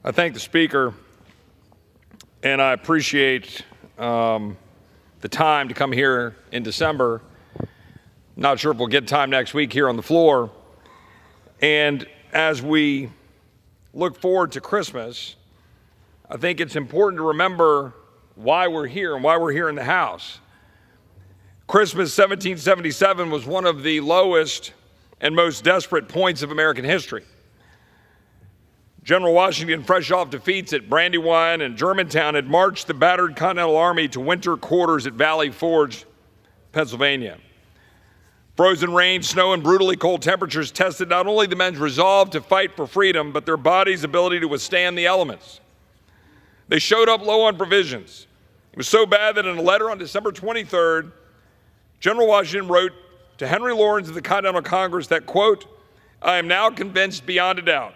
I thank the Speaker, and I appreciate the time to come here in December. Not sure if we'll get time next week here on the floor. And as we look forward to Christmas, I think it's important to remember why we're here and why we're here in the House. Christmas 1777 was one of the lowest and most desperate points of American history. General Washington, fresh off defeats at Brandywine and Germantown, had marched the battered Continental Army to winter quarters at Valley Forge, Pennsylvania. Frozen rain, snow, and brutally cold temperatures tested not only the men's resolve to fight for freedom, but their bodies' ability to withstand the elements. They showed up low on provisions. It was so bad that in a letter on December 23rd, General Washington wrote to Henry Lawrence of the Continental Congress that, quote, "I am now convinced beyond a doubt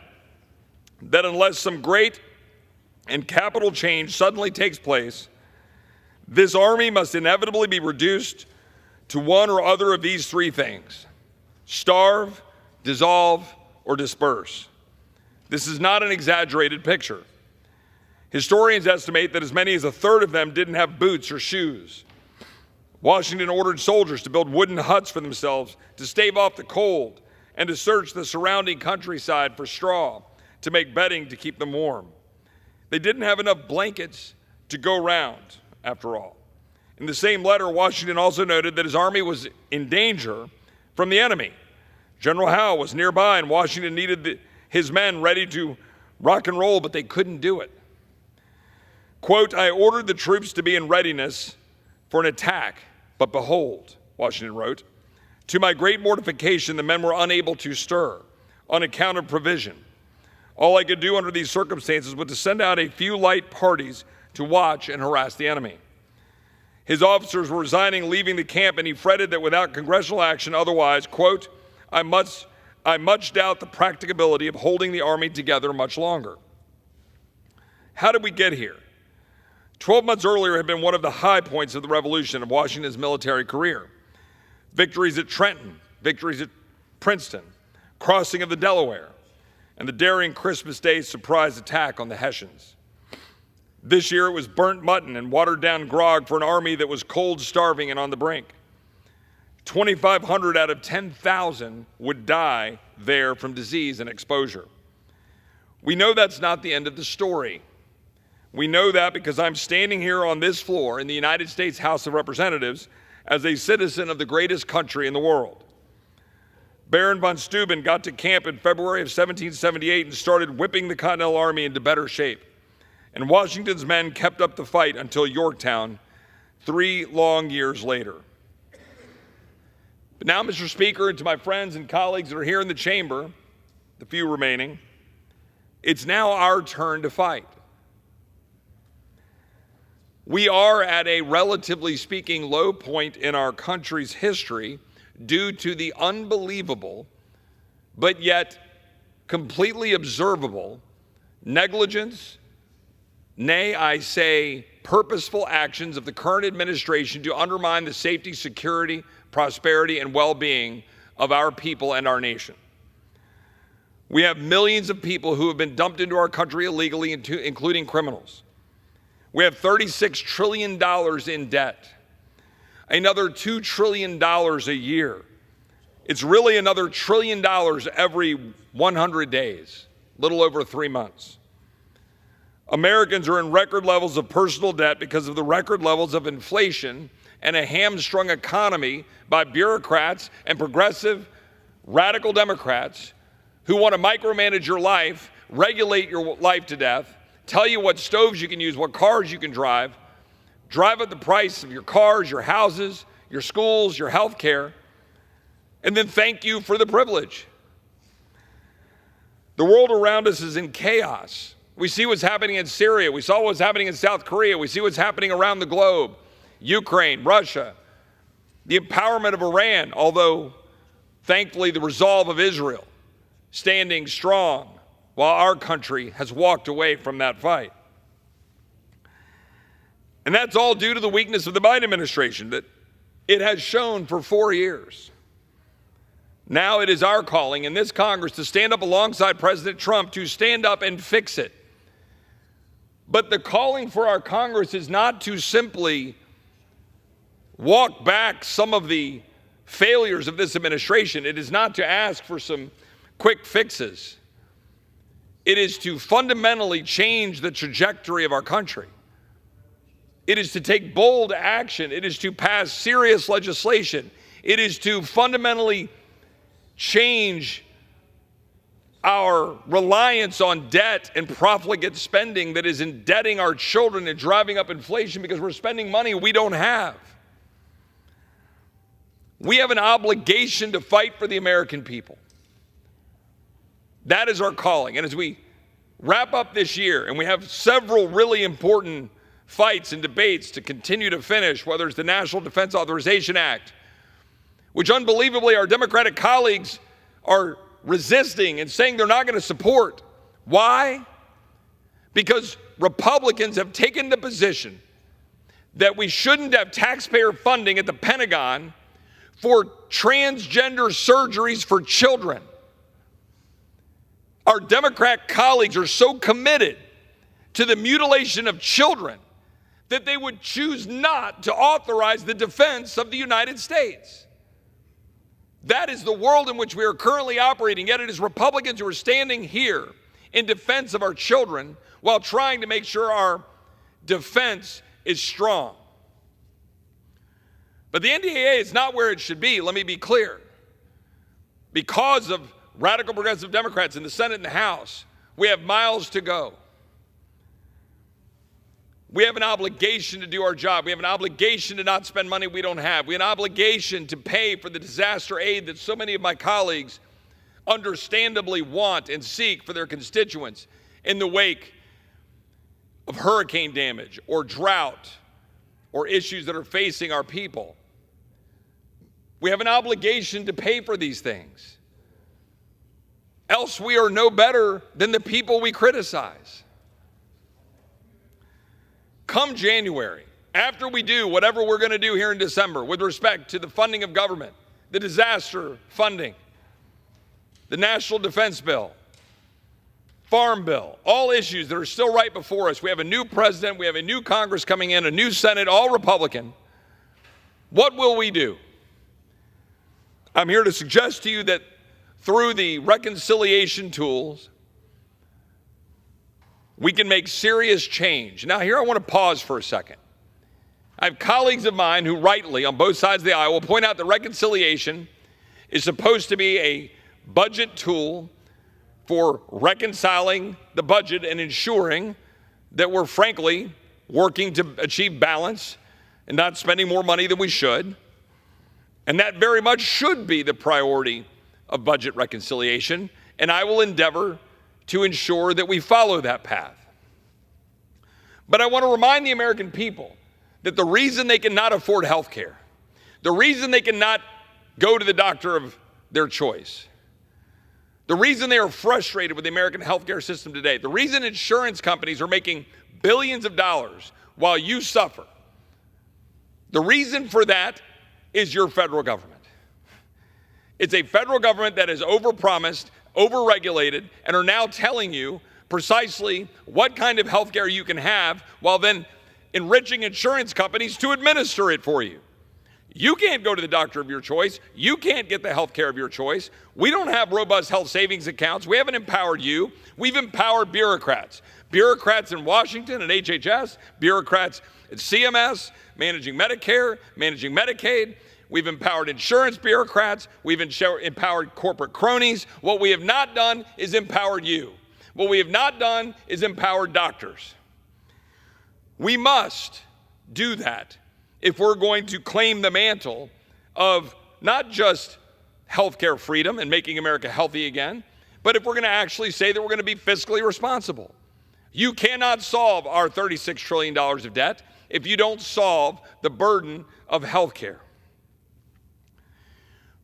that unless some great and capital change suddenly takes place, this army must inevitably be reduced to one or other of these three things: starve, dissolve, or disperse." This is not an exaggerated picture. Historians estimate that as many as a third of them didn't have boots or shoes. Washington ordered soldiers to build wooden huts for themselves to stave off the cold and to search the surrounding countryside for straw to make bedding to keep them warm. They didn't have enough blankets to go round, after all. In the same letter, Washington also noted that his army was in danger from the enemy. General Howe was nearby, and Washington needed his men ready to rock and roll, but they couldn't do it. Quote, "I ordered the troops to be in readiness for an attack, but behold," Washington wrote, "to my great mortification, the men were unable to stir on account of provision. All I could do under these circumstances was to send out a few light parties to watch and harass the enemy." His officers were resigning, leaving the camp, and he fretted that without congressional action otherwise, quote, I much doubt the practicability of holding the army together much longer. How did we get here? 12 months earlier had been one of the high points of the revolution of Washington's military career. Victories at Trenton, victories at Princeton, crossing of the Delaware, and the daring Christmas Day surprise attack on the Hessians. This year it was burnt mutton and watered-down grog for an army that was cold, starving, and on the brink. 2,500 out of 10,000 would die there from disease and exposure. We know that's not the end of the story. We know that because I'm standing here on this floor in the United States House of Representatives as a citizen of the greatest country in the world. Baron von Steuben got to camp in February of 1778 and started whipping the Continental Army into better shape. And Washington's men kept up the fight until Yorktown 3 long years later. But now, Mr. Speaker, and to my friends and colleagues that are here in the chamber, the few remaining, it's now our turn to fight. We are at a, relatively speaking, low point in our country's history due to the unbelievable, but yet completely observable negligence, nay, I say purposeful actions of the current administration to undermine the safety, security, prosperity, and well-being of our people and our nation. We have millions of people who have been dumped into our country illegally, including criminals. We have $36 trillion in debt, another $2 trillion a year. It's really another $1 trillion every 100 days, little over 3 months. Americans are in record levels of personal debt because of the record levels of inflation and a hamstrung economy by bureaucrats and progressive radical Democrats who want to micromanage your life, regulate your life to death, tell you what stoves you can use, what cars you can drive up the price of your cars, your houses, your schools, your health care, and then thank you for the privilege. The world around us is in chaos. We see what's happening in Syria. We saw what's happening in South Korea. We see what's happening around the globe. Ukraine, Russia, the empowerment of Iran, although thankfully the resolve of Israel standing strong while our country has walked away from that fight. And that's all due to the weakness of the Biden administration that it has shown for 4 years. Now it is our calling in this Congress to stand up alongside President Trump to stand up and fix it. But the calling for our Congress is not to simply walk back some of the failures of this administration. It is not to ask for some quick fixes. It is to fundamentally change the trajectory of our country. It is to take bold action. It is to pass serious legislation. It is to fundamentally change our reliance on debt and profligate spending that is indebting our children and driving up inflation because we're spending money we don't have. We have an obligation to fight for the American people. That is our calling. And as we wrap up this year, and we have several really important fights and debates to continue to finish, whether it's the National Defense Authorization Act, which unbelievably our Democratic colleagues are resisting and saying they're not going to support. Why? Because Republicans have taken the position that we shouldn't have taxpayer funding at the Pentagon for transgender surgeries for children. Our Democrat colleagues are so committed to the mutilation of children that they would choose not to authorize the defense of the United States. That is the world in which we are currently operating, yet it is Republicans who are standing here in defense of our children while trying to make sure our defense is strong. But the NDAA is not where it should be, let me be clear. Because of radical progressive Democrats in the Senate and the House, we have miles to go. We have an obligation to do our job. We have an obligation to not spend money we don't have. We have an obligation to pay for the disaster aid that so many of my colleagues understandably want and seek for their constituents in the wake of hurricane damage or drought or issues that are facing our people. We have an obligation to pay for these things. Else we are no better than the people we criticize. Come January, after we do whatever we're going to do here in December with respect to the funding of government, the disaster funding, the National Defense Bill, Farm Bill, all issues that are still right before us. We have a new president, we have a new Congress coming in, a new Senate, all Republican. What will we do? I'm here to suggest to you that through the reconciliation tools, we can make serious change. Now, here I want to pause for a second. I have colleagues of mine who rightly, on both sides of the aisle, will point out that reconciliation is supposed to be a budget tool for reconciling the budget and ensuring that we're frankly working to achieve balance and not spending more money than we should. And that very much should be the priority of budget reconciliation, and I will endeavor to ensure that we follow that path. But I want to remind the American people that the reason they cannot afford health care, the reason they cannot go to the doctor of their choice, the reason they are frustrated with the American healthcare system today, the reason insurance companies are making billions of dollars while you suffer, the reason for that is your federal government. It's a federal government that has overpromised, overregulated, and are now telling you precisely what kind of health care you can have while then enriching insurance companies to administer it for you. You can't go to the doctor of your choice. You can't get the health care of your choice. We don't have robust health savings accounts. We haven't empowered you. We've empowered bureaucrats. Bureaucrats in Washington and HHS, bureaucrats at CMS, managing Medicare, managing Medicaid. We've empowered insurance bureaucrats. We've empowered corporate cronies. What we have not done is empowered you. What we have not done is empowered doctors. We must do that if we're going to claim the mantle of not just healthcare freedom and making America healthy again, but if we're going to actually say that we're going to be fiscally responsible. You cannot solve our $36 trillion of debt if you don't solve the burden of healthcare.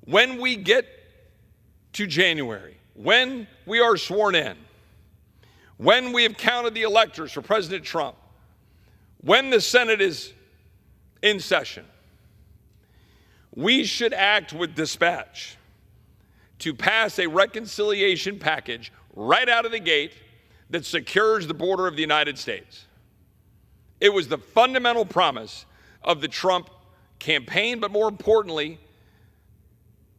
When we get to January, when we are sworn in, when we have counted the electors for President Trump, when the Senate is in session, we should act with dispatch to pass a reconciliation package right out of the gate that secures the border of the United States. It was the fundamental promise of the Trump campaign, but more importantly,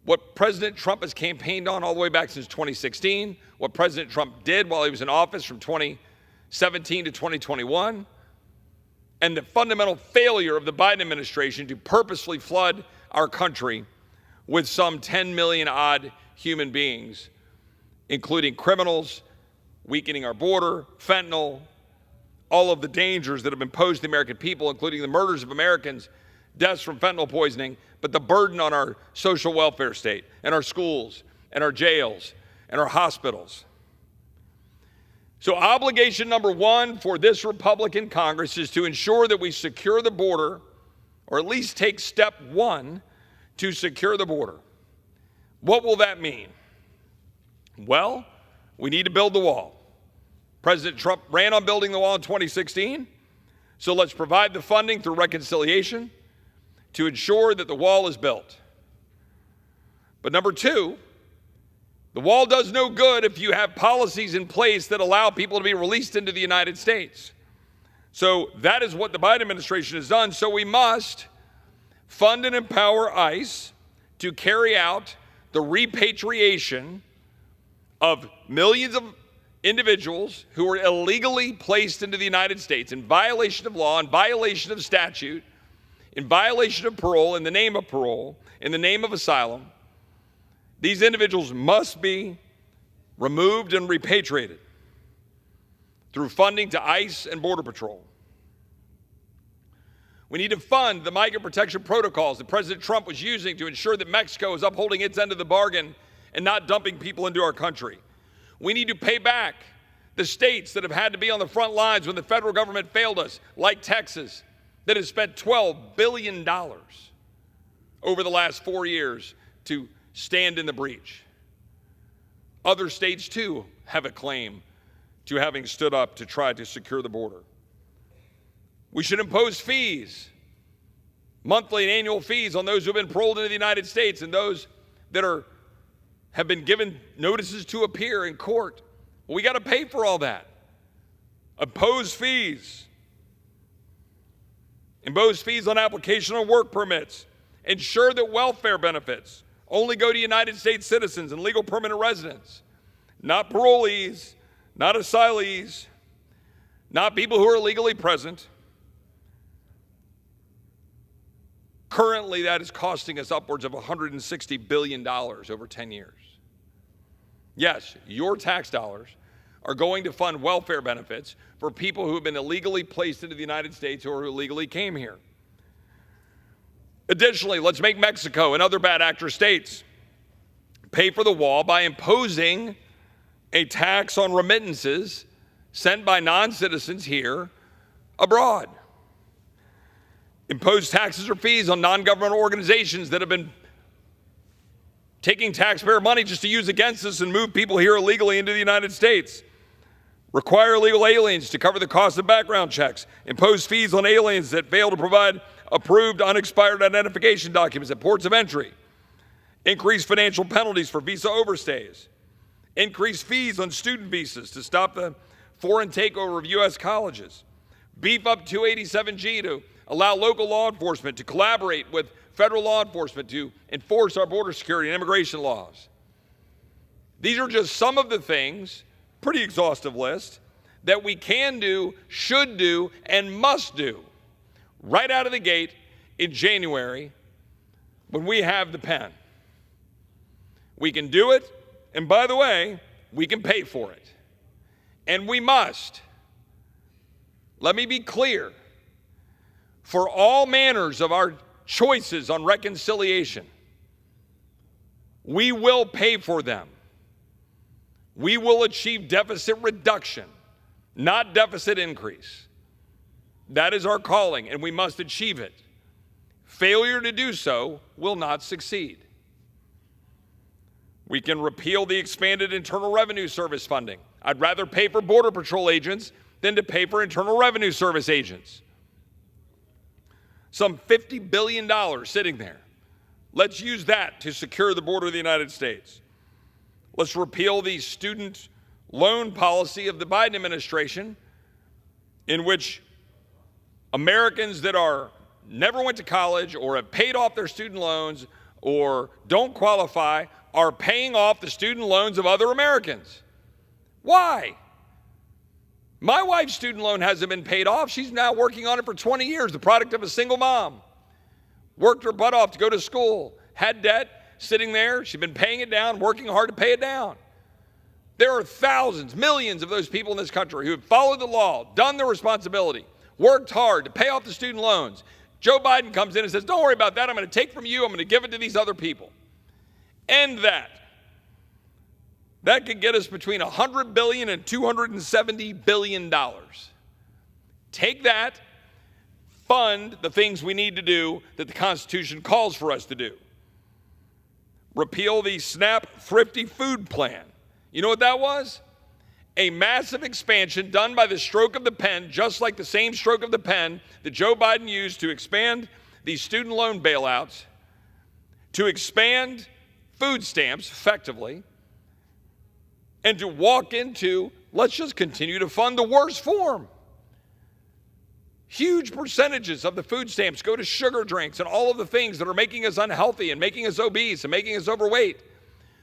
what President Trump has campaigned on all the way back since 2016, what President Trump did while he was in office from 2017 to 2021, and the fundamental failure of the Biden administration to purposely flood our country with some 10 million odd human beings, including criminals, weakening our border, fentanyl, all of the dangers that have been posed to the American people, including the murders of Americans, deaths from fentanyl poisoning, but the burden on our social welfare state and our schools and our jails and our hospitals. So obligation number one for this Republican Congress is to ensure that we secure the border, or at least take step one to secure the border. What will that mean? Well, we need to build the wall. President Trump ran on building the wall in 2016, so let's provide the funding through reconciliation to ensure that the wall is built. But number two, the wall does no good if you have policies in place that allow people to be released into the United States. So that is what the Biden administration has done. So we must fund and empower ICE to carry out the repatriation of millions of individuals who were illegally placed into the United States in violation of law, in violation of statute, in violation of parole, in the name of parole, in the name of asylum. These individuals must be removed and repatriated through funding to ICE and Border Patrol. We need to fund the migrant protection protocols that President Trump was using to ensure that Mexico is upholding its end of the bargain and not dumping people into our country. We need to pay back the states that have had to be on the front lines when the federal government failed us, like Texas, that has spent $12 billion over the last 4 years to stand in the breach. Other states, too, have a claim to having stood up to try to secure the border. We should impose fees, monthly and annual fees, on those who have been paroled into the United States and those that have been given notices to appear in court. Well, we got to pay for all that. Impose fees. Impose fees on application on work permits. Ensure that welfare benefits only go to United States citizens and legal permanent residents, not parolees, not asylees, not people who are illegally present. Currently, that is costing us upwards of $160 billion over 10 years. Yes, your tax dollars are going to fund welfare benefits for people who have been illegally placed into the United States or who illegally came here. Additionally, let's make Mexico and other bad actor states pay for the wall by imposing a tax on remittances sent by non-citizens here abroad. Impose taxes or fees on non-governmental organizations that have been taking taxpayer money just to use against us and move people here illegally into the United States. Require illegal aliens to cover the cost of background checks. Impose fees on aliens that fail to provide approved unexpired identification documents at ports of entry. Increase financial penalties for visa overstays. Increase fees on student visas to stop the foreign takeover of U.S. colleges. Beef up 287G to allow local law enforcement to collaborate with federal law enforcement to enforce our border security and immigration laws. These are just some of the things, pretty exhaustive list, that we can do, should do, and must do right out of the gate in January when we have the pen. We can do it, and by the way, we can pay for it. And we must. Let me be clear. For all manners of our choices on reconciliation, we will pay for them. We will achieve deficit reduction, not deficit increase. That is our calling, and we must achieve it. Failure to do so will not succeed. We can repeal the expanded Internal Revenue Service funding. I'd rather pay for Border Patrol agents than to pay for Internal Revenue Service agents. Some $50 billion sitting there. Let's use that to secure the border of the United States. Let's repeal the student loan policy of the Biden administration, in which Americans that never went to college or have paid off their student loans or don't qualify are paying off the student loans of other Americans. Why? My wife's student loan hasn't been paid off. She's now working on it for 20 years, the product of a single mom. Worked her butt off to go to school, had debt sitting there. She's been paying it down, working hard to pay it down. There are thousands, millions of those people in this country who have followed the law, done their responsibility, worked hard to pay off the student loans. Joe Biden comes in and says, don't worry about that. I'm going to take from you. I'm going to give it to these other people. End that. That could get us between $100 billion and $270 billion. Take that, fund the things we need to do that the Constitution calls for us to do. Repeal the SNAP Thrifty Food Plan. You know what that was? A massive expansion done by the stroke of the pen, just like the same stroke of the pen that Joe Biden used to expand these student loan bailouts, to expand food stamps effectively, and to walk into, let's just continue to fund the worst form. Huge percentages of the food stamps go to sugar drinks and all of the things that are making us unhealthy and making us obese and making us overweight,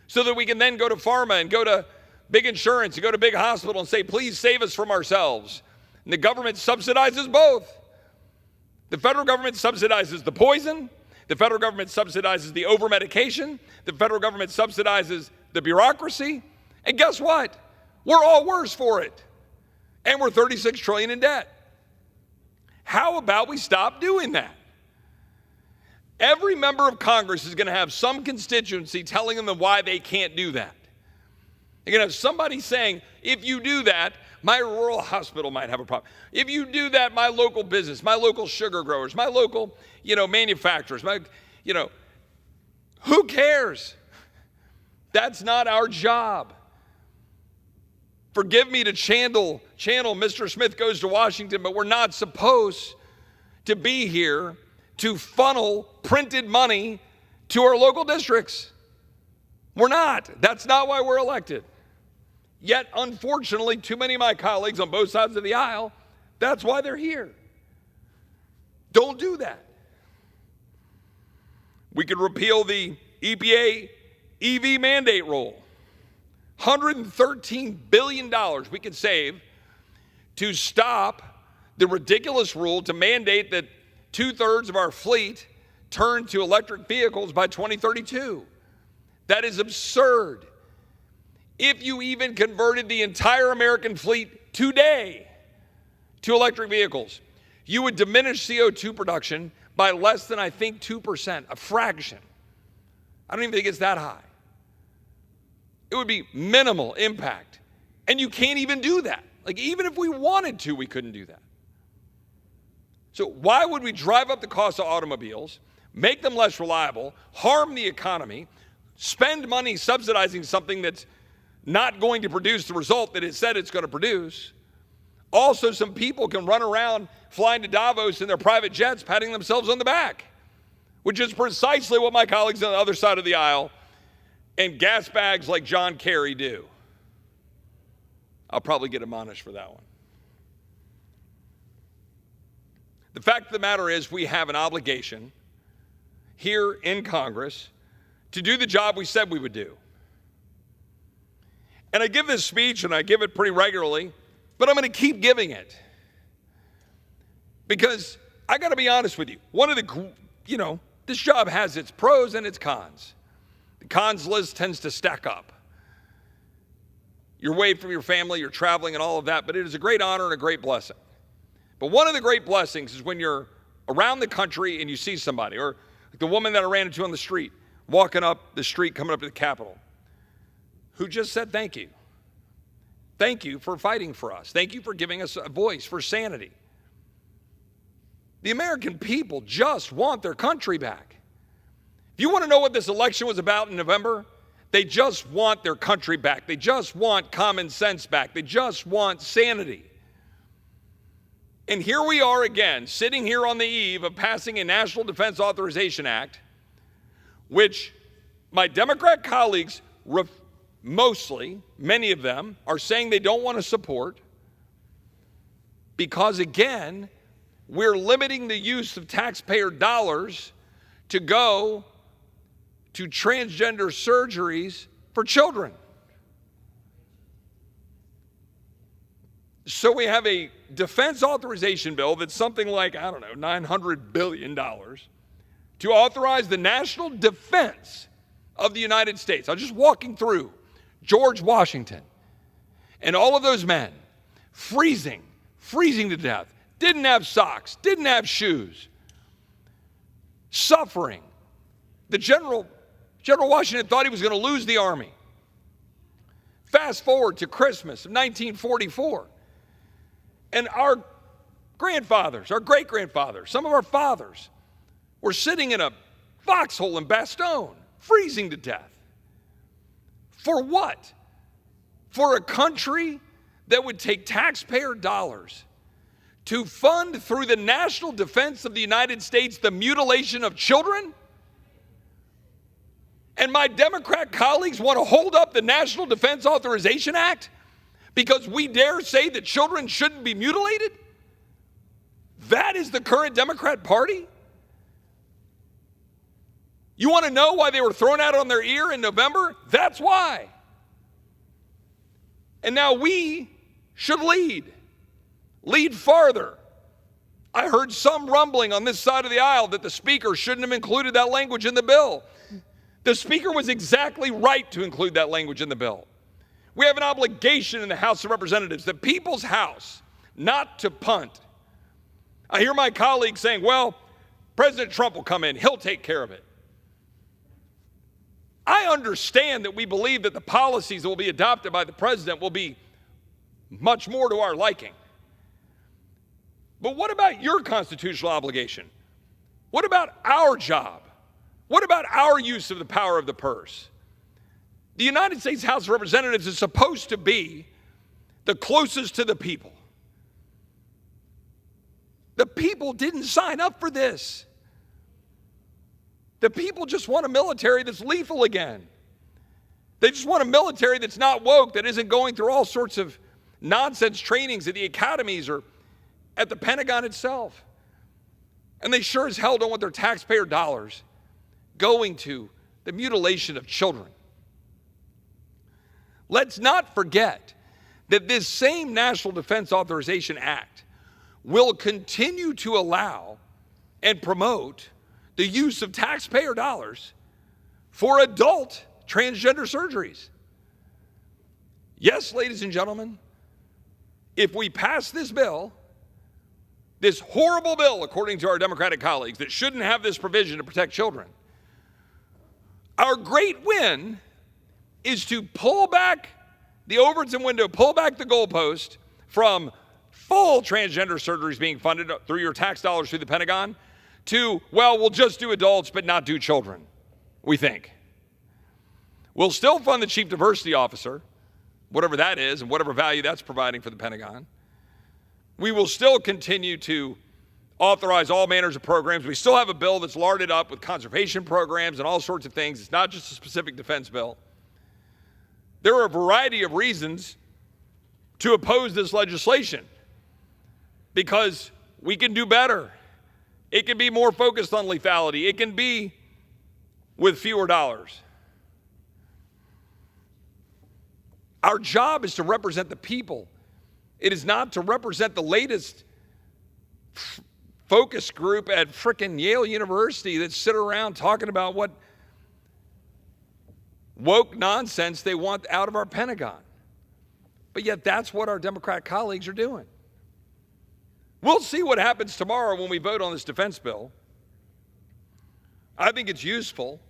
so that we can then go to pharma and go to big insurance and go to big hospital and say, please save us from ourselves. And the government subsidizes both. The federal government subsidizes the poison. The federal government subsidizes the over-medication. The federal government subsidizes the bureaucracy. And guess what? We're all worse for it. And we're $36 trillion in debt. How about we stop doing that? Every member of Congress is going to have some constituency telling them why they can't do that. You're going to have somebody saying, if you do that, my rural hospital might have a problem. If you do that, my local business, my local sugar growers, my local, manufacturers, who cares? That's not our job. Forgive me to channel Mr. Smith Goes to Washington, but we're not supposed to be here to funnel printed money to our local districts. We're not. That's not why we're elected. Yet, unfortunately, too many of my colleagues on both sides of the aisle, that's why they're here. Don't do that. We could repeal the EPA EV mandate rule. $113 billion we could save to stop the ridiculous rule to mandate that 2/3 of our fleet turn to electric vehicles by 2032. That is absurd. If you even converted the entire American fleet today to electric vehicles, you would diminish CO2 production by less than, I think, 2%, a fraction. I don't even think it's that high. It would be minimal impact. And you can't even do that. Like, even if we wanted to, we couldn't do that. So why would we drive up the cost of automobiles, make them less reliable, harm the economy, spend money subsidizing something that's not going to produce the result that it said it's going to produce? Also, some people can run around flying to Davos in their private jets, patting themselves on the back, which is precisely what my colleagues on the other side of the aisle and gas bags like John Kerry do. I'll probably get admonished for that one. The fact of the matter is, we have an obligation here in Congress to do the job we said we would do. And I give this speech, and I give it pretty regularly, but I'm going to keep giving it. Because I got to be honest with you. This job has its pros and its cons. The cons list tends to stack up. You're away from your family, you're traveling and all of that, but it is a great honor and a great blessing. But one of the great blessings is when you're around the country and you see somebody, or like the woman that I ran into on the street, walking up the street, coming up to the Capitol, who just said thank you. Thank you for fighting for us. Thank you for giving us a voice for sanity. The American people just want their country back. If you want to know what this election was about in November, they just want their country back. They just want common sense back. They just want sanity. And here we are again, sitting here on the eve of passing a National Defense Authorization Act, which my Democrat colleagues, mostly, many of them, are saying they don't want to support because, again, we're limiting the use of taxpayer dollars to go to transgender surgeries for children. So we have a defense authorization bill that's something like, I don't know, $900 billion to authorize the national defense of the United States. I'm just walking through George Washington and all of those men freezing to death, didn't have socks, didn't have shoes, suffering. General Washington thought he was going to lose the army. Fast forward to Christmas of 1944. And our grandfathers, our great-grandfathers, some of our fathers were sitting in a foxhole in Bastogne, freezing to death. For what? For a country that would take taxpayer dollars to fund through the national defense of the United States the mutilation of children? And my Democrat colleagues want to hold up the National Defense Authorization Act because we dare say that children shouldn't be mutilated? That is the current Democrat Party? You want to know why they were thrown out on their ear in November? That's why. And now we should lead farther. I heard some rumbling on this side of the aisle that the Speaker shouldn't have included that language in the bill. The Speaker was exactly right to include that language in the bill. We have an obligation in the House of Representatives, the people's house, not to punt. I hear my colleagues saying, well, President Trump will come in, he'll take care of it. I understand that we believe that the policies that will be adopted by the president will be much more to our liking. But what about your constitutional obligation? What about our job? What about our use of the power of the purse? The United States House of Representatives is supposed to be the closest to the people. The people didn't sign up for this. The people just want a military that's lethal again. They just want a military that's not woke, that isn't going through all sorts of nonsense trainings at the academies or at the Pentagon itself. And they sure as hell don't want their taxpayer dollars going to the mutilation of children. Let's not forget that this same National Defense Authorization Act will continue to allow and promote the use of taxpayer dollars for adult transgender surgeries. Yes, ladies and gentlemen, if we pass this bill, this horrible bill, according to our Democratic colleagues, that shouldn't have this provision to protect children, our great win is to pull back the Overton window, pull back the goalpost from full transgender surgeries being funded through your tax dollars through the Pentagon to, well, we'll just do adults but not do children, we think. We'll still fund the chief diversity officer, whatever that is and whatever value that's providing for the Pentagon. We will still continue to authorize all manners of programs. We still have a bill that's larded up with conservation programs and all sorts of things. It's not just a specific defense bill. There are a variety of reasons to oppose this legislation because we can do better. It can be more focused on lethality. It can be with fewer dollars. Our job is to represent the people. It is not to represent the latest focus group at frickin' Yale University that sit around talking about what woke nonsense they want out of our Pentagon. But yet that's what our Democrat colleagues are doing. We'll see what happens tomorrow when we vote on this defense bill. I think it's useful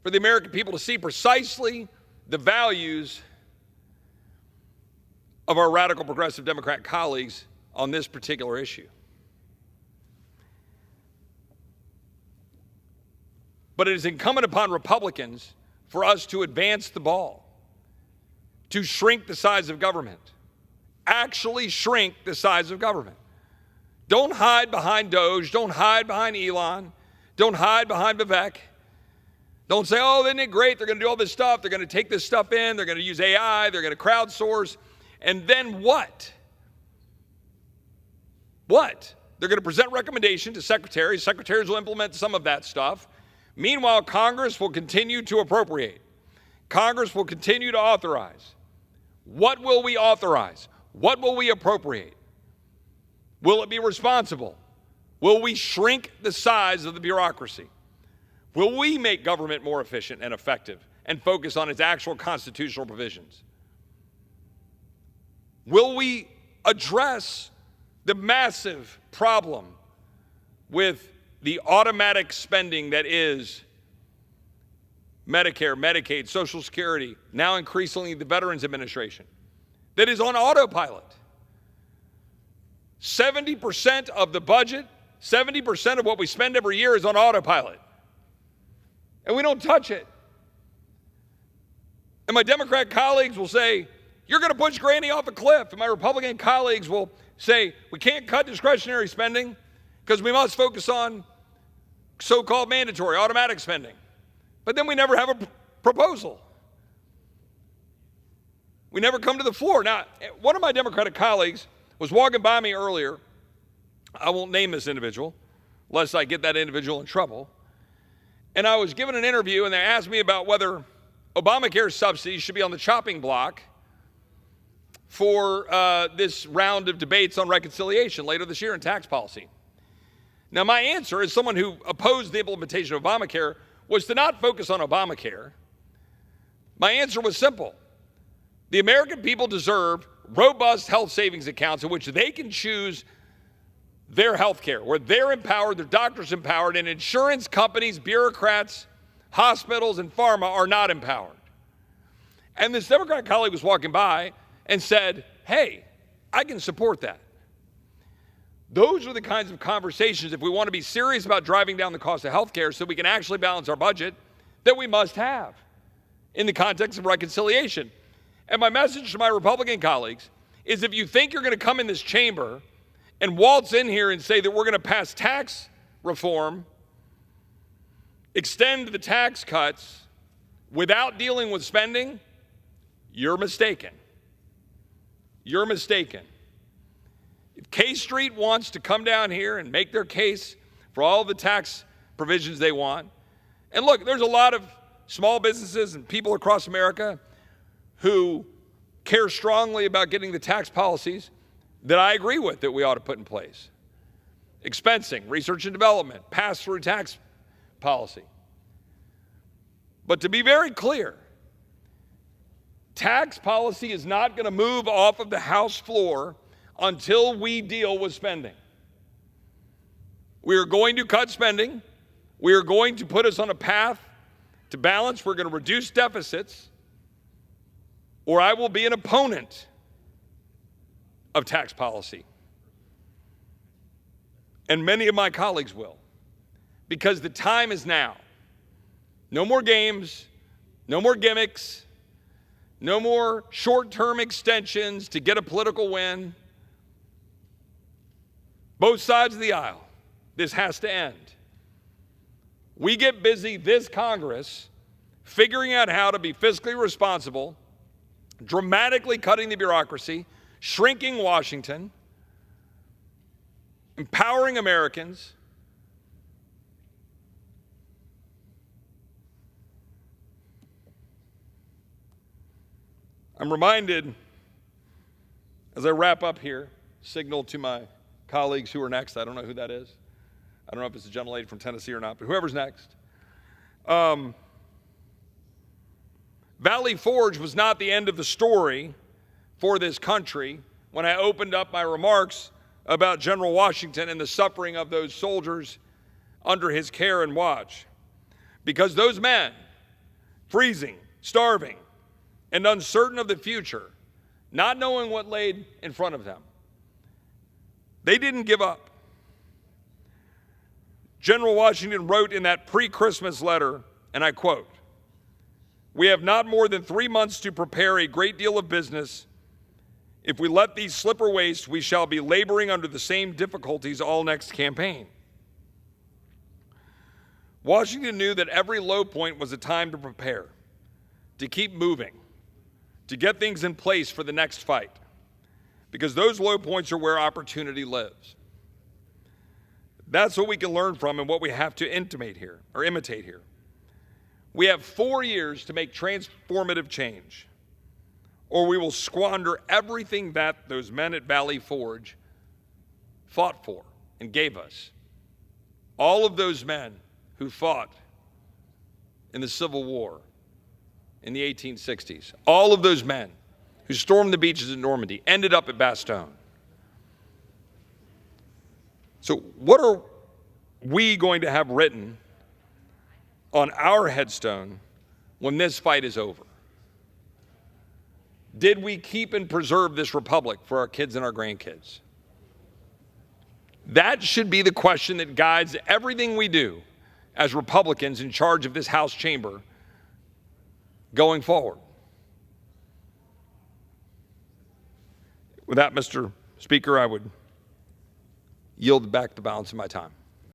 for the American people to see precisely the values of our radical progressive Democrat colleagues on this particular issue. But it is incumbent upon Republicans for us to advance the ball, to shrink the size of government, actually shrink the size of government. Don't hide behind Doge, don't hide behind Elon, don't hide behind Vivek. Don't say, oh, isn't it great? They're going to do all this stuff. They're going to take this stuff in. They're going to use AI. They're going to crowdsource. And then what? What? They're going to present recommendations to secretaries. Secretaries will implement some of that stuff. Meanwhile, Congress will continue to appropriate. Congress will continue to authorize. What will we authorize? What will we appropriate? Will it be responsible? Will we shrink the size of the bureaucracy? Will we make government more efficient and effective and focus on its actual constitutional provisions? Will we address the massive problem with the automatic spending that is Medicare, Medicaid, Social Security, now increasingly the Veterans Administration, that is on autopilot? 70% of the budget, 70% of what we spend every year is on autopilot. And we don't touch it. And my Democrat colleagues will say, you're going to push Granny off a cliff. And my Republican colleagues will say, we can't cut discretionary spending because we must focus on so-called mandatory, automatic spending. But then we never have a proposal. We never come to the floor. Now, one of my Democratic colleagues was walking by me earlier. I won't name this individual, lest I get that individual in trouble. And I was given an interview, and they asked me about whether Obamacare subsidies should be on the chopping block for this round of debates on reconciliation later this year in tax policy. Now, my answer, as someone who opposed the implementation of Obamacare, was to not focus on Obamacare. My answer was simple. The American people deserve robust health savings accounts in which they can choose their health care, where they're empowered, their doctors empowered, and insurance companies, bureaucrats, hospitals, and pharma are not empowered. And this Democrat colleague was walking by and said, hey, I can support that. Those are the kinds of conversations, if we want to be serious about driving down the cost of health care so we can actually balance our budget, that we must have in the context of reconciliation. And my message to my Republican colleagues is, if you think you're going to come in this chamber and waltz in here and say that we're going to pass tax reform, extend the tax cuts without dealing with spending, you're mistaken. You're mistaken. If K Street wants to come down here and make their case for all the tax provisions they want, and look, there's a lot of small businesses and people across America who care strongly about getting the tax policies that I agree with that we ought to put in place. Expensing, research and development, pass-through tax policy. But to be very clear, tax policy is not going to move off of the House floor until we deal with spending. We are going to cut spending. We are going to put us on a path to balance. We're going to reduce deficits, or I will be an opponent of tax policy. And many of my colleagues will, because the time is now. No more games, no more gimmicks, no more short-term extensions to get a political win. Both sides of the aisle, this has to end. We get busy, this Congress, figuring out how to be fiscally responsible, dramatically cutting the bureaucracy, shrinking Washington, empowering Americans. I'm reminded, as I wrap up here, signal to my colleagues who are next. I don't know who that is. I don't know if it's a gentlelady from Tennessee or not, but whoever's next. Valley Forge was not the end of the story for this country when I opened up my remarks about General Washington and the suffering of those soldiers under his care and watch. Because those men, freezing, starving, and uncertain of the future, not knowing what laid in front of them, they didn't give up. General Washington wrote in that pre-Christmas letter, and I quote, "We have not more than 3 months to prepare a great deal of business. If we let these slip or waste, we shall be laboring under the same difficulties all next campaign." Washington knew that every low point was a time to prepare, to keep moving, to get things in place for the next fight, because those low points are where opportunity lives. That's what we can learn from and what we have to imitate here. We have 4 years to make transformative change, or we will squander everything that those men at Valley Forge fought for and gave us. All of those men who fought in the Civil War in the 1860s, all of those men who stormed the beaches of Normandy ended up at Bastogne. So what are we going to have written on our headstone when this fight is over? Did we keep and preserve this republic for our kids and our grandkids? That should be the question that guides everything we do as Republicans in charge of this House chamber going forward. With that, Mr. Speaker, I would yield back the balance of my time.